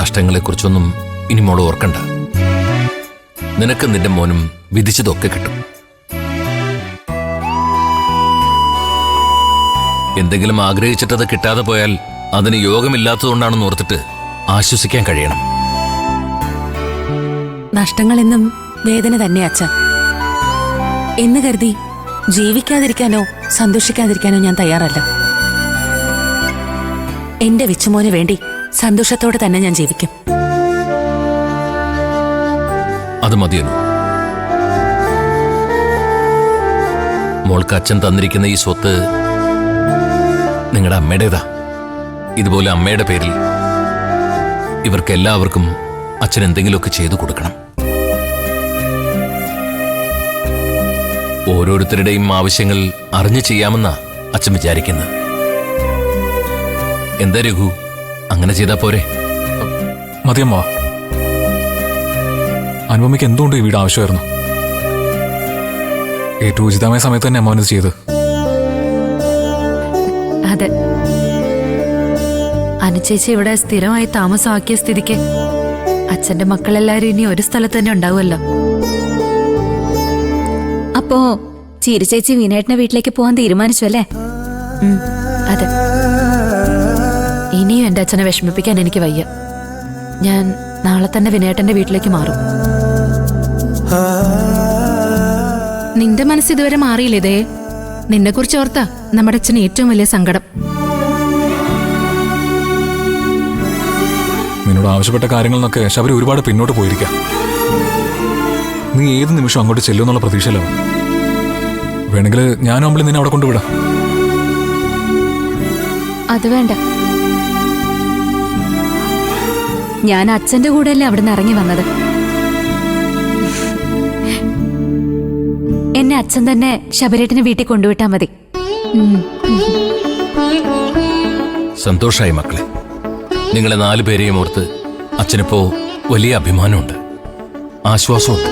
നഷ്ടങ്ങളെക്കുറിച്ചൊന്നും ഇനി മോൾ ഓർക്കണ്ട. നിനക്ക് നിന്റെ മോനും വിധിച്ചതൊക്കെ കിട്ടും. എന്തെങ്കിലും ആഗ്രഹിച്ചിട്ടത് കിട്ടാതെ പോയാൽ അതിന് യോഗമില്ലാത്തതുകൊണ്ടാണെന്ന് ഓർത്തിട്ട് ആശ്വസിക്കാൻ കഴിയണം. നഷ്ടങ്ങൾ എന്നും വേദന തന്നെ അച്ഛ. എന്ന് കരുതി ജീവിക്കാതിരിക്കാനോ സന്തോഷിക്കാതിരിക്കാനോ ഞാൻ തയ്യാറല്ല. എന്റെ വിച്ചുമോന് വേണ്ടി സന്തോഷത്തോടെ തന്നെ ഞാൻ ജീവിക്കും. അത് മതിയല്ലോ. മോൾക്ക് അച്ഛൻ തന്നിരിക്കുന്ന ഈ സ്വത്ത് നിങ്ങളുടെ അമ്മയുടേതാ. ഇതുപോലെ അമ്മയുടെ പേരിൽ ഇവർക്കെല്ലാവർക്കും അച്ഛൻ എന്തെങ്കിലുമൊക്കെ ചെയ്തു കൊടുക്കണം. ഓരോരുത്തരുടെയും ആവശ്യങ്ങൾ അറിഞ്ഞു ചെയ്യാമെന്നാ അച്ഛൻ വിചാരിക്കുന്നത്. എന്താ രഘു, അങ്ങനെ ചെയ്താ പോരെ? മതിയമ്മ. അനുപമയ്ക്ക് എന്തുകൊണ്ട് ഈ വീട് ആവശ്യമായിരുന്നു? ഏറ്റവും ഉചിതമായ സമയത്ത് തന്നെ അമ്മ ഇത് ചെയ്ത്. അതെ, അനുചേച്ചി ഇവിടെ സ്ഥിരമായി താമസമാക്കിയ സ്ഥിതിക്ക് അച്ഛന്റെ മക്കളെല്ലാരും ഇനി ഒരു സ്ഥലത്ത് തന്നെ ഉണ്ടാവുമല്ലോ. അപ്പോ ചീരചേച്ചി വിനേട്ടന്റെ വീട്ടിലേക്ക് പോകാൻ തീരുമാനിച്ചു അല്ലേ? അതെ. ഇനിയും എന്റെ അച്ഛനെ വിഷമിപ്പിക്കാൻ എനിക്ക് വയ്യ. ഞാൻ നാളെ തന്നെ വിനേട്ടന്റെ വീട്ടിലേക്ക് മാറും. നിന്റെ മനസ്സ് ഇതുവരെ മാറിയില്ലേ? ഇതേ നിന്നെ കുറിച്ച് ഓർത്താ നമ്മുടെ അച്ഛന് ഏറ്റവും വലിയ സങ്കടം. നിന്നോട് ആവശ്യപ്പെട്ട കാര്യങ്ങളിൽ നിന്നൊക്കെ ശബരി ഒരുപാട് പിന്നോട്ട് പോയിരിക്കാം. നീ ഏത് നിമിഷം അങ്ങോട്ട് ചെല്ലുമെന്നുള്ള പ്രതീക്ഷയിലാവും. വേണമെങ്കിൽ ഞാനും അമ്പിളി നിന്നെ അവിടെ കൊണ്ടുവിടാം. അത് വേണ്ട. ഞാൻ അച്ഛന്റെ കൂടെയല്ലേ അവിടെ നിന്ന് ഇറങ്ങി വന്നത്. എന്നെ അച്ഛൻ തന്നെ ശബരേട്ടനെ വീട്ടിൽ കൊണ്ടുവിട്ടാ മതി. സന്തോഷായി മക്കളെ. നിങ്ങളെ 4 പേരെയും ഓർത്ത് അച്ഛനിപ്പോ വലിയ അഭിമാനമുണ്ട്, ആശ്വാസമുണ്ട്.